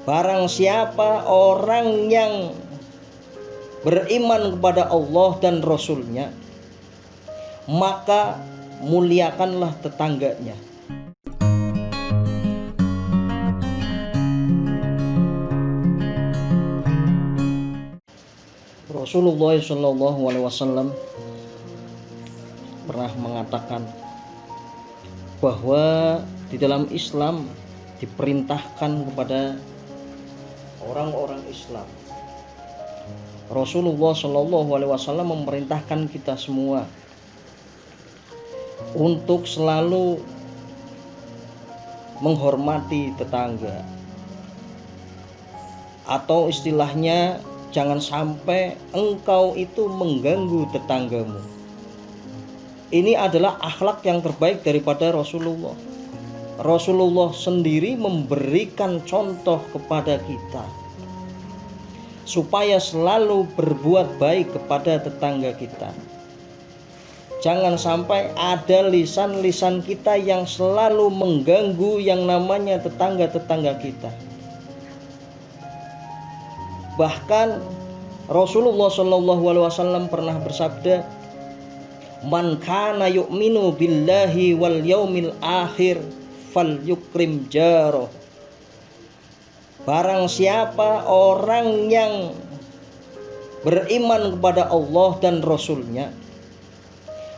Barang siapa orang yang beriman kepada Allah dan Rasul-Nya, maka muliakanlah tetangganya. Rasulullah SAW pernah mengatakan bahwa di dalam Islam diperintahkan kepada orang-orang Islam. Rasulullah SAW memerintahkan kita semua untuk selalu menghormati tetangga, atau istilahnya jangan sampai engkau itu mengganggu tetanggamu. Ini adalah akhlak yang terbaik daripada Rasulullah. Rasulullah sendiri memberikan contoh kepada kita supaya selalu berbuat baik kepada tetangga kita. Jangan sampai ada lisan-lisan kita yang selalu mengganggu yang namanya tetangga-tetangga kita. Bahkan Rasulullah SAW pernah bersabda, "Man kana yu'minu billahi wal yaumil akhir falyukrim jaroh." Barang siapa orang yang beriman kepada Allah dan Rasul-Nya,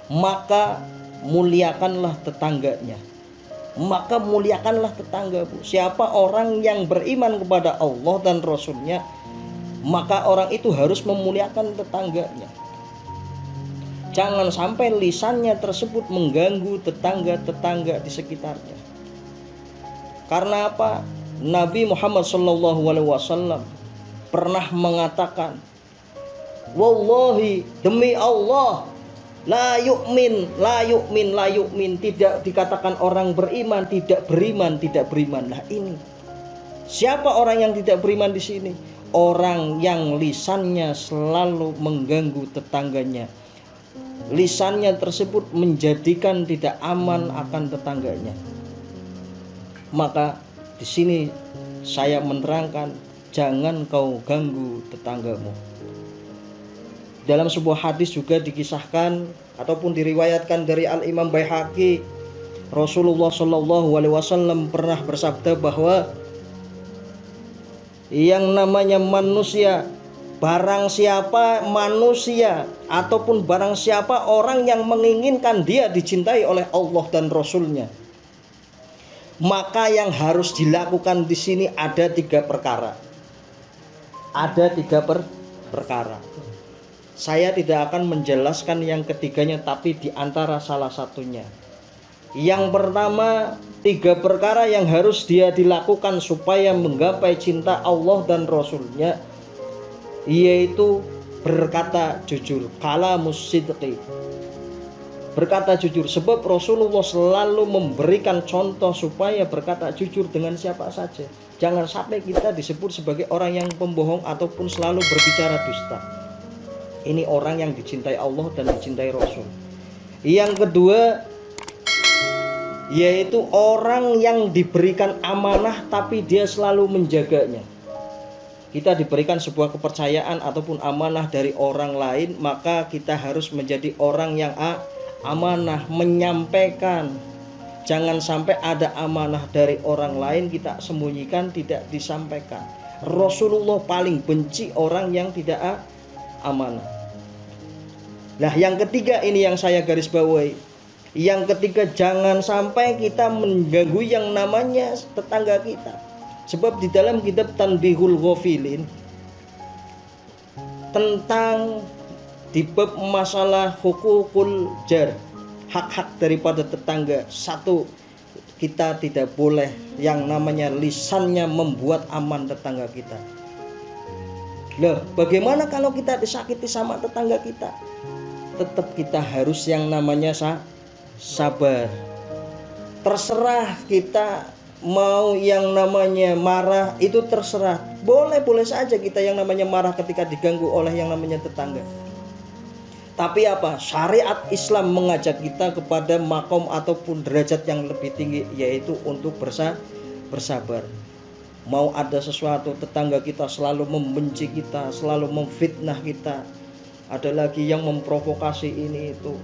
maka muliakanlah tetangganya. Maka muliakanlah tetanggamu. Siapa orang yang beriman kepada Allah dan Rasul-Nya, maka orang itu harus memuliakan tetangganya. Jangan sampai lisannya tersebut mengganggu tetangga-tetangga di sekitarnya. Karena apa? Nabi Muhammad SAW pernah mengatakan, "Wallahi, demi Allah, la yu'min, tidak dikatakan orang beriman, tidak beriman. Nah ini, siapa orang yang tidak beriman di sini? Orang yang lisannya selalu mengganggu tetangganya. Lisannya tersebut menjadikan tidak aman akan tetangganya. Maka di sini saya menerangkan, jangan kau ganggu tetanggamu. Dalam sebuah hadis juga dikisahkan ataupun diriwayatkan dari Al-Imam Baihaqi, Rasulullah SAW pernah bersabda bahwa yang namanya manusia, barang siapa manusia ataupun barang siapa orang yang menginginkan dia dicintai oleh Allah dan Rasul-Nya, maka yang harus dilakukan di sini ada 3 perkara. Ada 3 perkara. Saya tidak akan menjelaskan yang ketiganya, tapi di antara salah satunya. Yang pertama, 3 perkara yang harus dia dilakukan supaya menggapai cinta Allah dan Rasul-Nya, yaitu berkata jujur, kalamus sidqi, berkata jujur. Sebab Rasulullah selalu memberikan contoh supaya berkata jujur dengan siapa saja. Jangan sampai kita disebut sebagai orang yang pembohong ataupun selalu berbicara dusta. Ini orang yang dicintai Allah dan dicintai Rasul. Yang kedua, yaitu orang yang diberikan amanah tapi dia selalu menjaganya. Kita diberikan sebuah kepercayaan ataupun amanah dari orang lain, maka kita harus menjadi orang yang amanah, menyampaikan. Jangan sampai ada amanah dari orang lain kita sembunyikan, tidak disampaikan. Rasulullah paling benci orang yang tidak amanah. Nah, yang ketiga ini yang saya garis bawahi. Yang ketiga, jangan sampai kita mengganggu yang namanya tetangga kita. Sebab di dalam kitab Tanbihul Ghafilin tentang di bab masalah hukukul jar, hak-hak daripada tetangga, satu, kita tidak boleh yang namanya lisannya membuat aman tetangga kita. Loh, bagaimana kalau kita disakiti sama tetangga kita? Tetap kita harus yang namanya sabar. Terserah kita mau yang namanya marah, itu terserah. Boleh saja kita yang namanya marah ketika diganggu oleh yang namanya tetangga. Tapi apa? Syariat Islam mengajak kita kepada makom ataupun derajat yang lebih tinggi, yaitu untuk bersabar. Mau ada sesuatu, tetangga kita selalu membenci kita, selalu memfitnah kita. Ada lagi yang memprovokasi ini itu.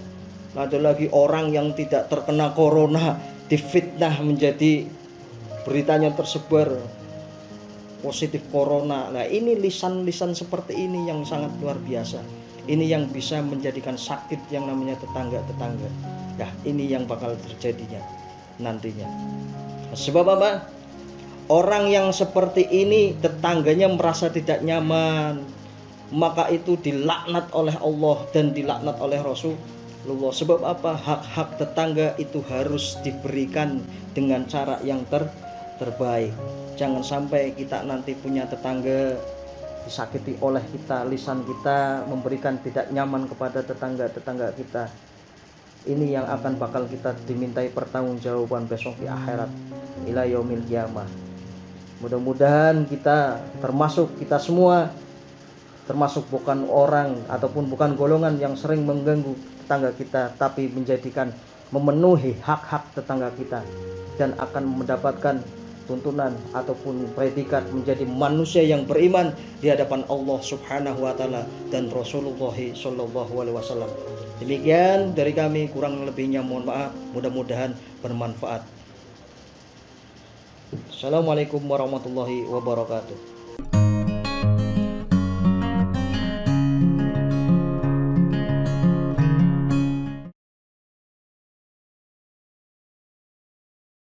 Ada lagi orang yang tidak terkena corona difitnah menjadi beritanya tersebar positif corona. Nah, ini lisan-lisan seperti ini yang sangat luar biasa. Ini yang bisa menjadikan sakit yang namanya tetangga-tetangga. Nah, ini yang bakal terjadinya nantinya. Sebab apa? Orang yang seperti ini tetangganya merasa tidak nyaman, maka itu dilaknat oleh Allah dan dilaknat oleh Rasulullah. Sebab apa? Hak-hak tetangga itu harus diberikan dengan cara yang terbaik. Jangan sampai kita nanti punya tetangga disakiti oleh kita, lisan kita memberikan tidak nyaman kepada tetangga-tetangga kita. Ini yang akan bakal kita dimintai pertanggungjawaban besok di akhirat, ila yaumil qiyamah. Mudah-mudahan kita semua termasuk bukan orang ataupun bukan golongan yang sering mengganggu tetangga kita, tapi memenuhi hak-hak tetangga kita dan akan mendapatkan tuntunan ataupun predikat menjadi manusia yang beriman di hadapan Allah Subhanahu wa taala dan Rasulullah sallallahu alaihi wasallam. Demikian dari kami, kurang lebihnya mohon maaf, mudah-mudahan bermanfaat. Assalamualaikum warahmatullahi wabarakatuh.